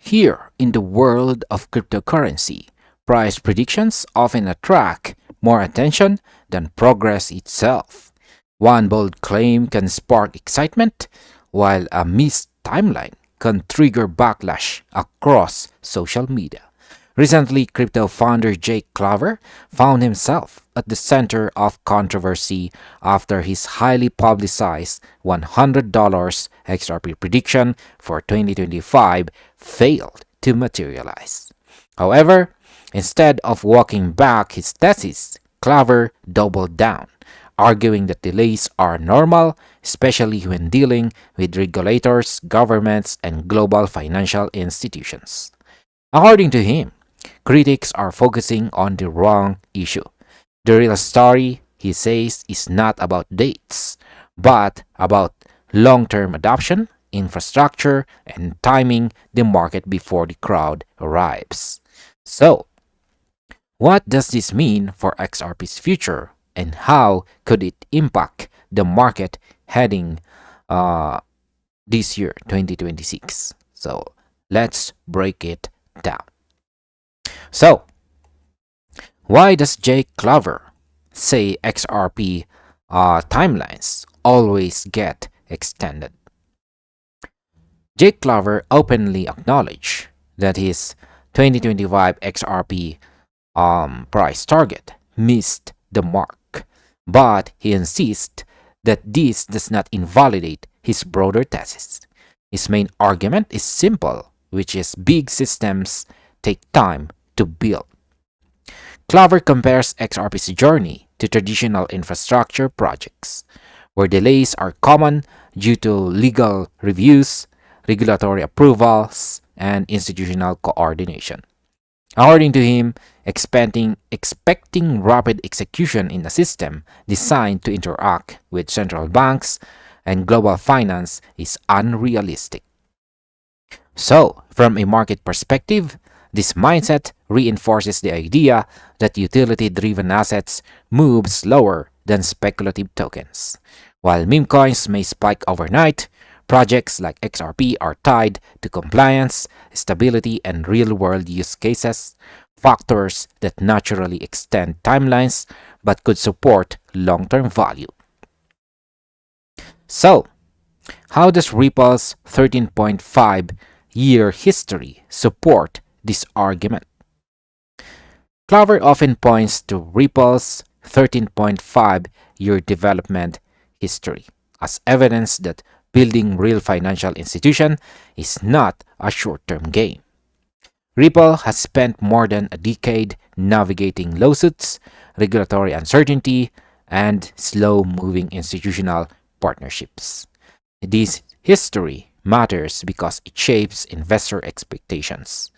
Here, in the world of cryptocurrency, price predictions often attract more attention than progress itself. One bold claim can spark excitement, while a missed timeline can trigger backlash across social media. Recently, crypto founder Jake Claver found himself at the center of controversy after his highly publicized $100 XRP prediction for 2025 failed to materialize. However, instead of walking back his thesis, Claver doubled down, arguing that delays are normal, especially when dealing with regulators, governments, and global financial institutions. According to him, critics are focusing on the wrong issue. The real story, he says, is not about dates, but about long term adoption, infrastructure, and timing the market before the crowd arrives. So, what does this mean for XRP's future, and how could it impact the market heading uh, this year, 2026? So, let's break it down. So, why does Jake Claver say XRP timelines always get extended? Jake Claver openly acknowledged that his 2025 XRP price target missed the mark, but he insists that this does not invalidate his broader thesis. His main argument is simple, which is big systems take time to build. Claver compares XRP's journey to traditional infrastructure projects, where delays are common due to legal reviews, regulatory approvals, and institutional coordination. According to him, expecting rapid execution in a system designed to interact with central banks and global finance is unrealistic. So, from a market perspective, this mindset reinforces the idea that utility-driven assets move slower than speculative tokens. While meme coins may spike overnight, projects like XRP are tied to compliance, stability, and real-world use cases, factors that naturally extend timelines but could support long-term value. So, how does Ripple's 13.5-year history support this argument? Claver often points to Ripple's 13.5-year development history as evidence that building real financial institution is not a short-term game. Ripple has spent more than a decade navigating lawsuits, regulatory uncertainty, and slow-moving institutional partnerships. This history matters because it shapes investor expectations.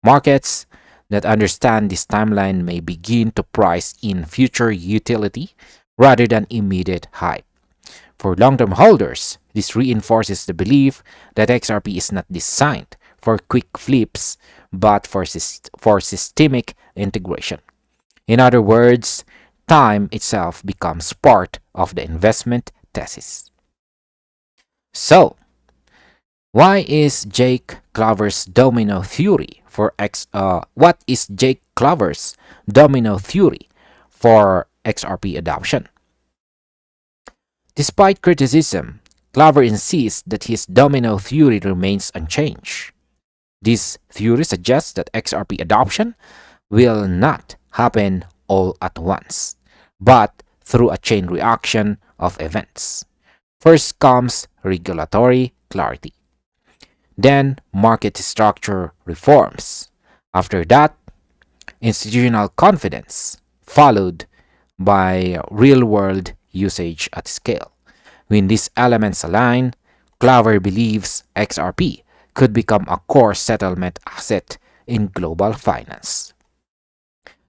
Markets that understand this timeline may begin to price in future utility rather than immediate hype. For long-term holders, this reinforces the belief that XRP is not designed for quick flips but for systemic integration. In other words, time itself becomes part of the investment thesis. So, why is Jake Claver's domino theory for what is Jake Claver's domino theory for XRP adoption? Despite criticism, Claver insists that his domino theory remains unchanged. This theory suggests that XRP adoption will not happen all at once, but through a chain reaction of events. First comes regulatory clarity, then market structure reforms. After that, institutional confidence, followed by real-world usage at scale. When these elements align, Claver believes XRP could become a core settlement asset in global finance.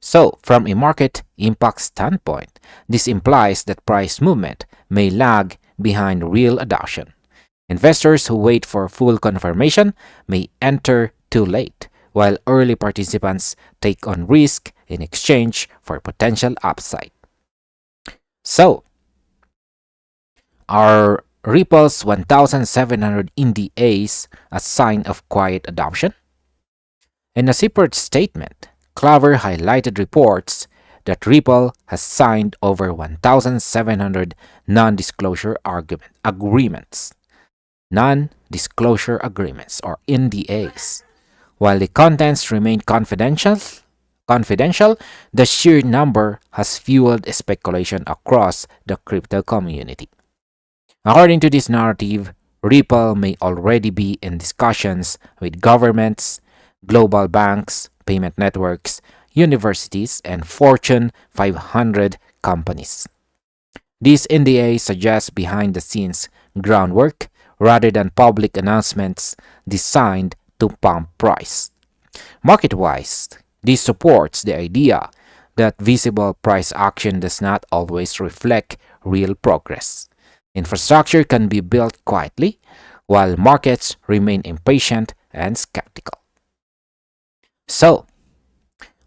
So, from a market impact standpoint, this implies that price movement may lag behind real adoption. Investors who wait for full confirmation may enter too late, while early participants take on risk in exchange for potential upside. So, are Ripple's 1,700 NDAs a sign of quiet adoption? In a separate statement, Claver highlighted reports that Ripple has signed over 1,700 non-disclosure agreements, non-disclosure agreements or NDAs. While the contents remain confidential, the sheer number has fueled speculation across the crypto community. According to this narrative, Ripple may already be in discussions with governments, global banks, payment networks, universities, and Fortune 500 companies. This NDA suggests behind the scenes groundwork rather than public announcements designed to pump price. Market-wise, this supports the idea that visible price action does not always reflect real progress. Infrastructure can be built quietly, while markets remain impatient and skeptical. So,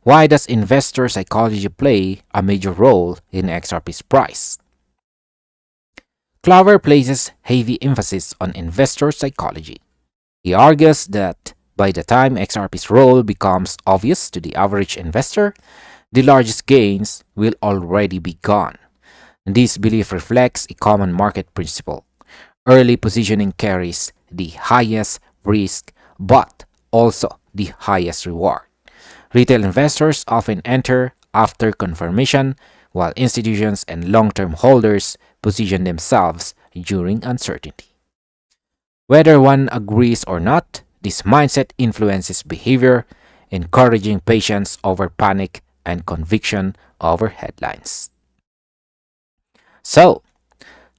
why does investor psychology play a major role in XRP's price? Claver places heavy emphasis on investor psychology. He argues that by the time XRP's role becomes obvious to the average investor, the largest gains will already be gone. This belief reflects a common market principle. Early positioning carries the highest risk but also the highest reward. Retail investors often enter after confirmation, while institutions and long-term holders position themselves during uncertainty. Whether one agrees or not, this mindset influences behavior, encouraging patience over panic and conviction over headlines. So,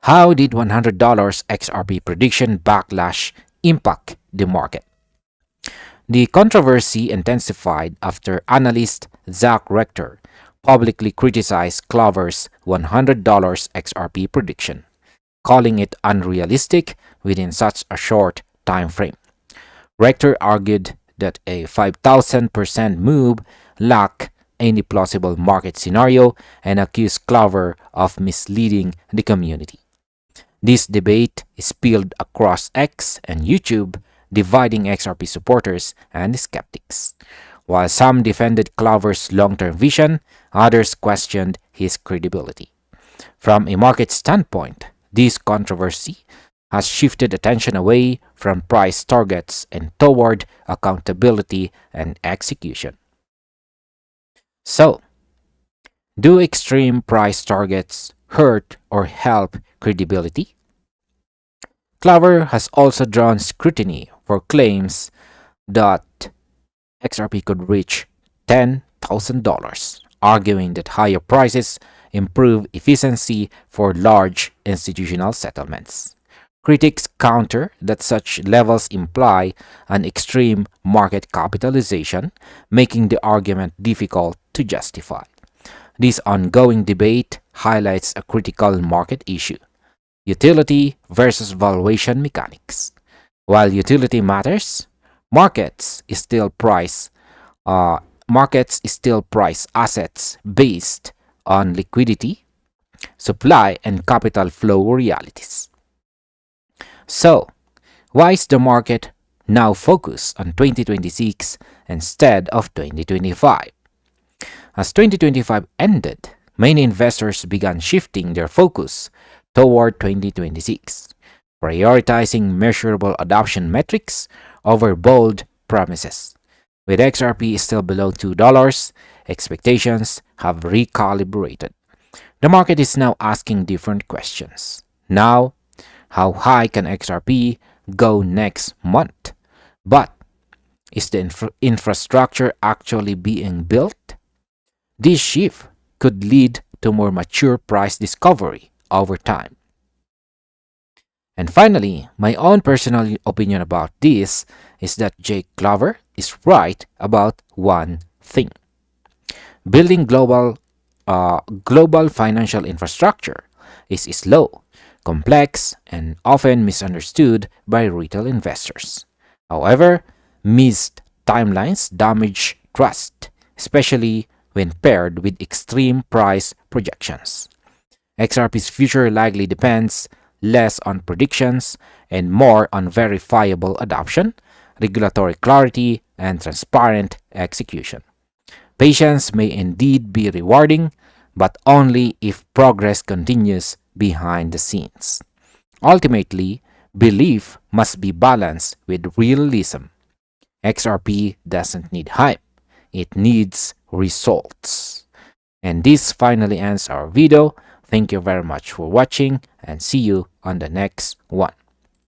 how did $100 XRP prediction backlash impact the market? The controversy intensified after analyst Zach Rector publicly criticized Claver's $100 XRP prediction, calling it unrealistic within such a short time frame. Rector argued that a 5,000% move lacked any plausible market scenario and accused Claver of misleading the community. This debate spilled across X and YouTube, dividing XRP supporters and skeptics. While some defended Claver's long-term vision, others questioned his credibility. From a market standpoint, this controversy has shifted attention away from price targets and toward accountability and execution. So, do extreme price targets hurt or help credibility? Claver has also drawn scrutiny for claims that XRP could reach $10,000, arguing that higher prices improve efficiency for large institutional settlements. Critics counter that such levels imply an extreme market capitalization, making the argument difficult to justify. This ongoing debate highlights a critical market issue: utility versus valuation mechanics. While utility matters, markets still price assets based on liquidity, supply, and capital flow realities. So, why is the market now focused on 2026 instead of 2025? As 2025 ended, many investors began shifting their focus toward 2026, prioritizing measurable adoption metrics over bold promises. With XRP still below $2, expectations have recalibrated. The market is now asking different questions. Now, how high can XRP go next month? But is the infrastructure actually being built? This shift could lead to more mature price discovery over time. And finally, my own personal opinion about this is that Jake Claver is right about one thing. Building global financial infrastructure is slow, complex, and often misunderstood by retail investors. However, missed timelines damage trust, especially when paired with extreme price projections. XRP's future likely depends less on predictions and more on verifiable adoption, regulatory clarity, and transparent execution. Patience may indeed be rewarding, but only if progress continues behind the scenes. Ultimately, belief must be balanced with realism. XRP doesn't need hype, it needs results. And this finally ends our video. Thank you very much for watching and see you on the next one.